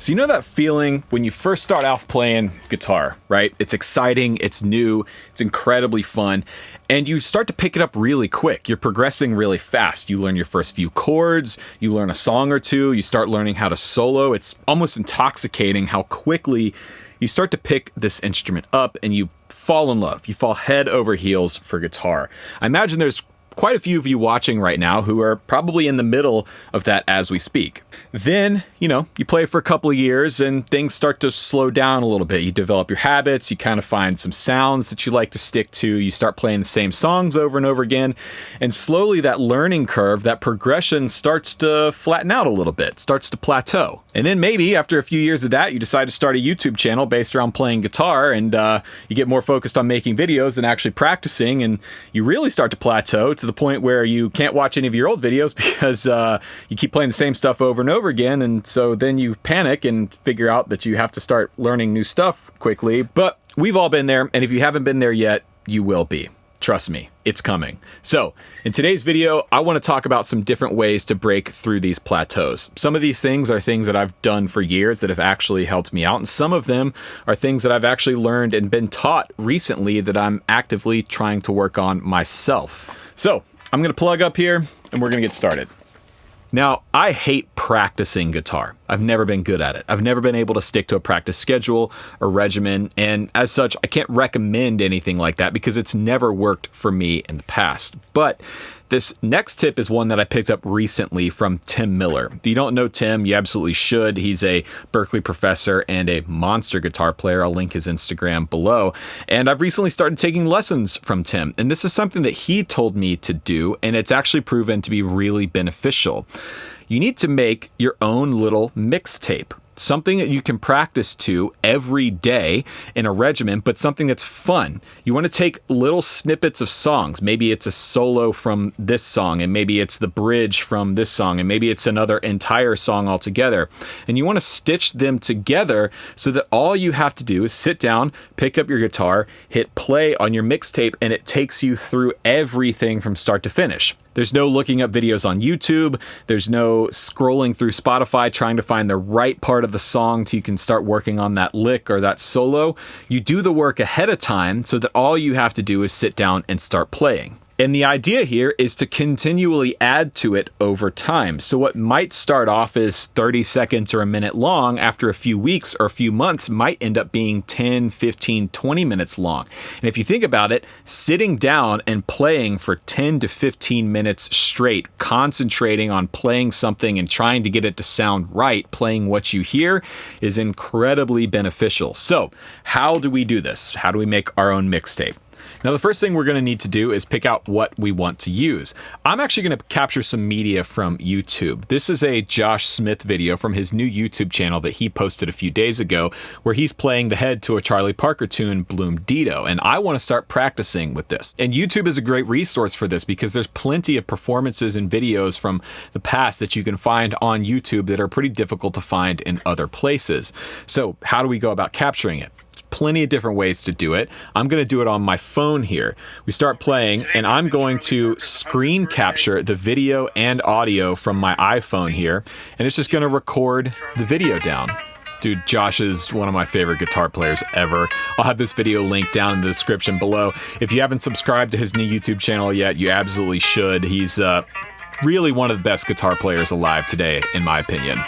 So you know that feeling when you first start off playing guitar, right? It's exciting, it's new, it's incredibly fun, and you start to pick it up really quick. You're progressing really fast. You learn your first few chords, you learn a song or two, you start learning how to solo. It's almost intoxicating how quickly you start to pick this instrument up and you fall in love. You fall head over heels for guitar. I imagine there's quite a few of you watching right now who are probably in the middle of that as we speak. Then, you play for a couple of years and things start to slow down a little bit. You develop your habits, you kind of find some sounds that you like to stick to, you start playing the same songs over and over again, and slowly that learning curve, that progression starts to flatten out a little bit, starts to plateau. And then maybe after a few years of that, you decide to start a YouTube channel based around playing guitar, and you get more focused on making videos than actually practicing, and you really start to plateau to the point where you can't watch any of your old videos because you keep playing the same stuff over and over again, and so then you panic and figure out that you have to start learning new stuff quickly. But we've all been there, and if you haven't been there yet, you will be. Trust me, it's coming. So, in today's video, I want to talk about some different ways to break through these plateaus. Some of these things are things that I've done for years that have actually helped me out, and some of them are things that I've actually learned and been taught recently that I'm actively trying to work on myself. So, I'm going to plug up here, and we're going to get started. Now, I hate practicing guitar. I've never been good at it. I've never been able to stick to a practice schedule or regimen, and as such, I can't recommend anything like that because it's never worked for me in the past. But this next tip is one that I picked up recently from Tim Miller. If you don't know Tim, you absolutely should. He's a Berklee professor and a monster guitar player. I'll link his Instagram below. And I've recently started taking lessons from Tim. And this is something that he told me to do, and it's actually proven to be really beneficial. You need to make your own little mixtape. Something that you can practice to every day in a regimen, but something that's fun. You want to take little snippets of songs. Maybe it's a solo from this song, and maybe it's the bridge from this song, and maybe it's another entire song altogether. And you want to stitch them together so that all you have to do is sit down, pick up your guitar, hit play on your mixtape, and it takes you through everything from start to finish. There's no looking up videos on YouTube. There's no scrolling through Spotify trying to find the right part of the song so you can start working on that lick or that solo. You do the work ahead of time so that all you have to do is sit down and start playing. And the idea here is to continually add to it over time. So what might start off as 30 seconds or a minute long, after a few weeks or a few months might end up being 10, 15, 20 minutes long. And if you think about it, sitting down and playing for 10 to 15 minutes straight, concentrating on playing something and trying to get it to sound right, playing what you hear, is incredibly beneficial. So how do we do this? How do we make our own mixtape? Now, the first thing we're going to need to do is pick out what we want to use. I'm actually going to capture some media from YouTube. This is a Josh Smith video from his new YouTube channel that he posted a few days ago, where he's playing the head to a Charlie Parker tune, Bloom Dito, and I want to start practicing with this. And YouTube is a great resource for this because there's plenty of performances and videos from the past that you can find on YouTube that are pretty difficult to find in other places. So how do we go about capturing it? Plenty of different ways to do it. I'm going to do it on my phone here. We start playing, and I'm going to screen capture the video and audio from my iPhone here, and it's just going to record the video down. Dude, Josh is one of my favorite guitar players ever. I'll have this video linked down in the description below. If you haven't subscribed to his new YouTube channel yet, you absolutely should. He's really one of the best guitar players alive today, in my opinion.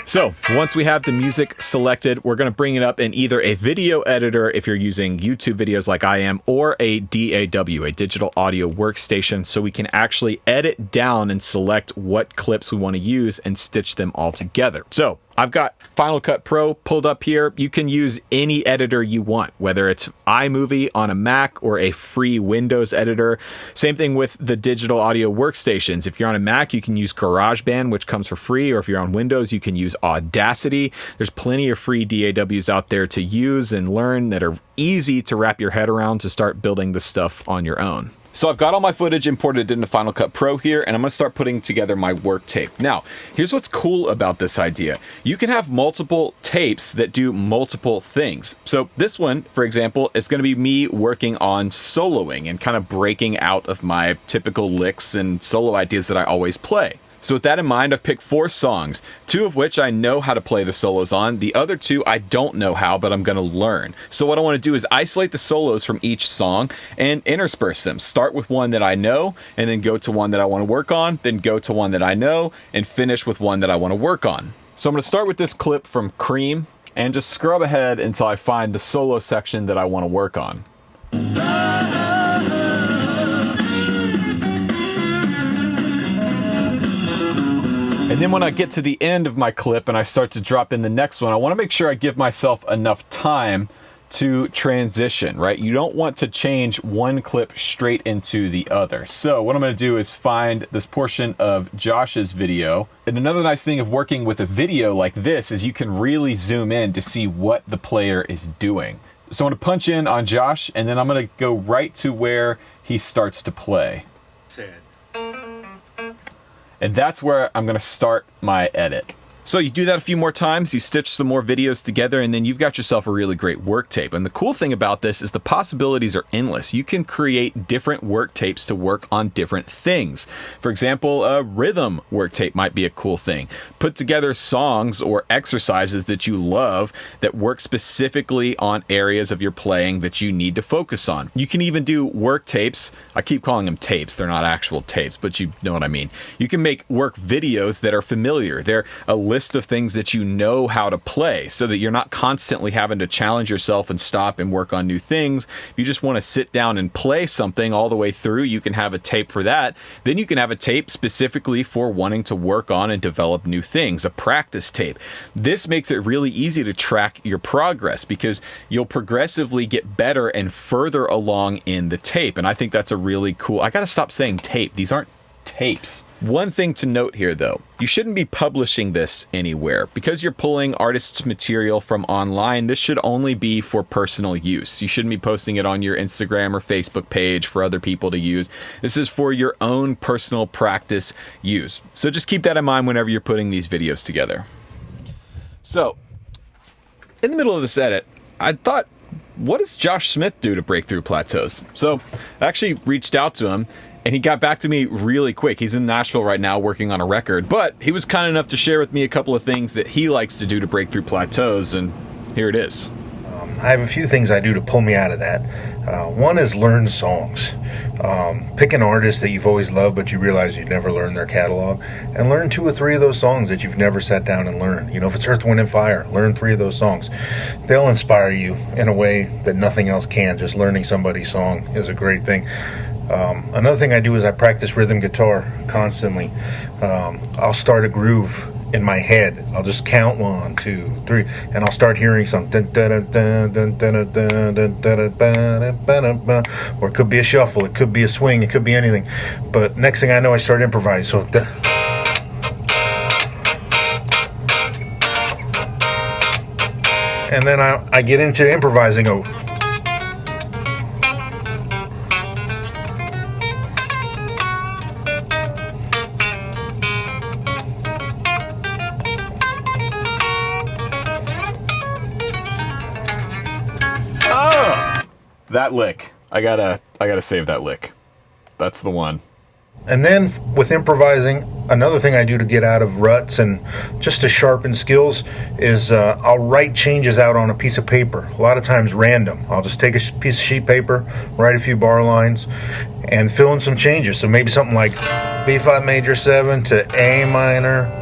So once we have the music selected, we're going to bring it up in either a video editor if you're using YouTube videos like I am, or a DAW, a digital audio workstation, so we can actually edit down and select what clips we want to use and stitch them all together. So I've got Final Cut Pro pulled up here. You can use any editor you want, whether it's iMovie on a Mac or a free Windows editor. Same thing with the digital audio workstations. If you're on a Mac, you can use GarageBand, which comes for free, or if you're on Windows, you can use Audacity. There's plenty of free DAWs out there to use and learn that are easy to wrap your head around to start building this stuff on your own. So I've got all my footage imported into Final Cut Pro here, and I'm going to start putting together my work tape. Now, here's what's cool about this idea. You can have multiple tapes that do multiple things. So this one, for example, is going to be me working on soloing and kind of breaking out of my typical licks and solo ideas that I always play. So with that in mind, I've picked 4 songs, 2 of which I know how to play the solos on. The other 2 I don't know how, but I'm going to learn. So what I want to do is isolate the solos from each song and intersperse them. Start with one that I know, and then go to one that I want to work on, then go to one that I know, and finish with one that I want to work on. So I'm going to start with this clip from Cream, and just scrub ahead until I find the solo section that I want to work on. And then when I get to the end of my clip and I start to drop in the next one, I want to make sure I give myself enough time to transition, right? You don't want to change one clip straight into the other. So what I'm going to do is find this portion of Josh's video. And another nice thing of working with a video like this is you can really zoom in to see what the player is doing. So I'm going to punch in on Josh, and then I'm going to go right to where he starts to play. And that's where I'm going to start my edit. So you do that a few more times, you stitch some more videos together, and then you've got yourself a really great work tape. And the cool thing about this is the possibilities are endless. You can create different work tapes to work on different things. For example, a rhythm work tape might be a cool thing. Put together songs or exercises that you love that work specifically on areas of your playing that you need to focus on. You can even do work tapes. I keep calling them tapes. They're not actual tapes, but you know what I mean. You can make work videos that are familiar. They're a list of things that you know how to play, so that you're not constantly having to challenge yourself and stop and work on new things. If you just want to sit down and play something all the way through, you can have a tape for that. Then you can have a tape specifically for wanting to work on and develop new things, a practice tape. This makes it really easy to track your progress because you'll progressively get better and further along in the tape. And I think that's a really cool, I gotta stop saying tape. These aren't tapes. One thing to note here though, you shouldn't be publishing this anywhere. Because you're pulling artists' material from online, this should only be for personal use. You shouldn't be posting it on your Instagram or Facebook page for other people to use. This is for your own personal practice use. So just keep that in mind whenever you're putting these videos together. So, in the middle of this edit, I thought, what does Josh Smith do to break through plateaus? So, I actually reached out to him, and he got back to me really quick. He's in Nashville right now working on a record, but he was kind enough to share with me a couple of things that he likes to do to break through plateaus, and here it is. I have a few things I do to pull me out of that. One is learn songs. Pick an artist that you've always loved, but you realize you've never learned their catalog, and learn 2 or 3 of those songs that you've never sat down and learned. You know, if it's Earth, Wind, and Fire, learn 3 of those songs. They'll inspire you in a way that nothing else can. Just learning somebody's song is a great thing. Another thing I do is I practice rhythm guitar constantly. I'll start a groove in my head. I'll just count 1, 2, 3, and I'll start hearing something. Or it could be a shuffle, it could be a swing, it could be anything. But next thing I know, I start improvising. So and then I get into improvising. That lick. I gotta save that lick. That's the one. And then with improvising, another thing I do to get out of ruts and just to sharpen skills is I'll write changes out on a piece of paper. A lot of times random. I'll just take a piece of sheet paper, write a few bar lines, and fill in some changes. So maybe something like B5 major 7 to A minor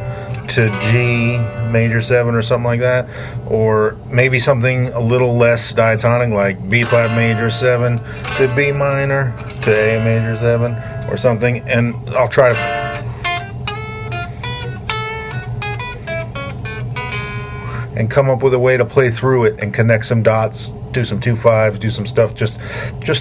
to G major 7 or something like that, or maybe something a little less diatonic like B flat major 7 to B minor to A major 7 or something, and I'll try to and come up with a way to play through it and connect some dots, do some 2/5s, do some stuff just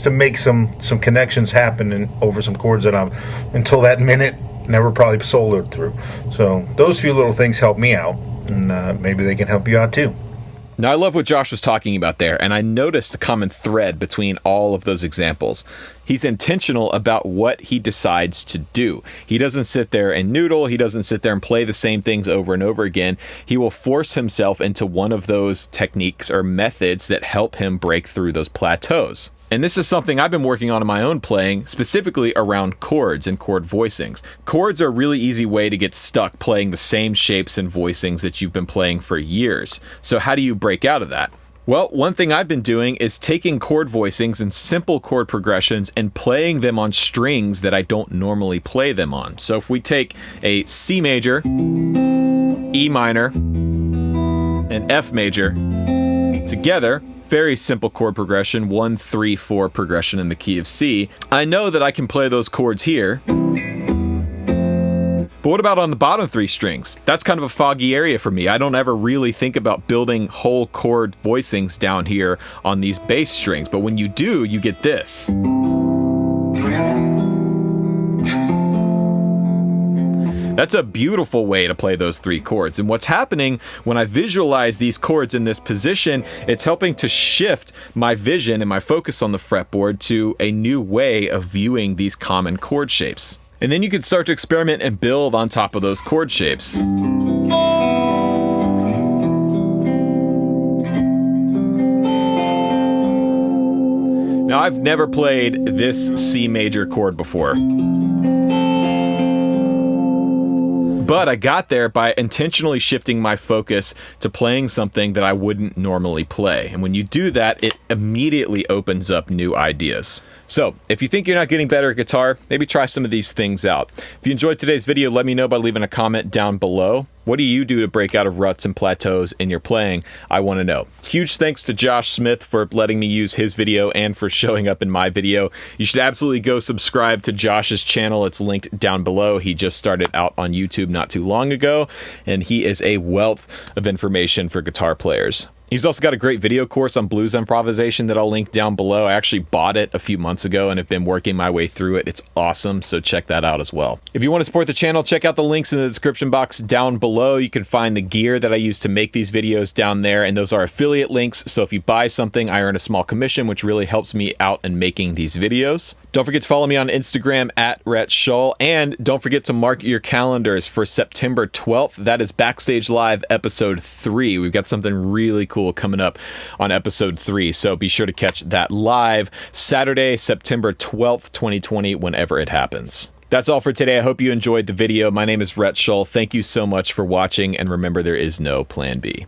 to make some connections happen over some chords that I'm until that minute never probably soloed through. So those few little things help me out, and maybe they can help you out too. Now, I love what Josh was talking about there, and I noticed a common thread between all of those examples. He's intentional about what he decides to do. He doesn't sit there and noodle. He doesn't sit there and play the same things over and over again. He will force himself into one of those techniques or methods that help him break through those plateaus. And this is something I've been working on in my own playing, specifically around chords and chord voicings. Chords are a really easy way to get stuck playing the same shapes and voicings that you've been playing for years. So how do you break out of that? Well, one thing I've been doing is taking chord voicings and simple chord progressions and playing them on strings that I don't normally play them on. So if we take a C major, E minor, and F major together, very simple chord progression, 1, 3, 4 progression in the key of C. I know that I can play those chords here. But what about on the bottom 3 strings? That's kind of a foggy area for me. I don't ever really think about building whole chord voicings down here on these bass strings. But when you do, you get this. That's a beautiful way to play those 3 chords. And what's happening when I visualize these chords in this position, it's helping to shift my vision and my focus on the fretboard to a new way of viewing these common chord shapes. And then you can start to experiment and build on top of those chord shapes. Now, I've never played this C major chord before. But I got there by intentionally shifting my focus to playing something that I wouldn't normally play. And when you do that, it immediately opens up new ideas. So, if you think you're not getting better at guitar, maybe try some of these things out. If you enjoyed today's video, let me know by leaving a comment down below. What do you do to break out of ruts and plateaus in your playing? I want to know. Huge thanks to Josh Smith for letting me use his video and for showing up in my video. You should absolutely go subscribe to Josh's channel. It's linked down below. He just started out on YouTube not too long ago, and he is a wealth of information for guitar players. He's also got a great video course on blues improvisation that I'll link down below. I actually bought it a few months ago and have been working my way through it. It's awesome, so check that out as well. If you want to support the channel, check out the links in the description box down below. You can find the gear that I use to make these videos down there, and those are affiliate links, so if you buy something, I earn a small commission, which really helps me out in making these videos. Don't forget to follow me on Instagram at Rhett Shull, and don't forget to mark your calendars for September 12th. That is Backstage Live Episode 3. We've got something really cool coming up on Episode 3, so be sure to catch that live Saturday, September 12th, 2020, whenever it happens. That's all for today. I hope you enjoyed the video. My name is Rhett Shull. Thank you so much for watching, and remember, there is no plan B.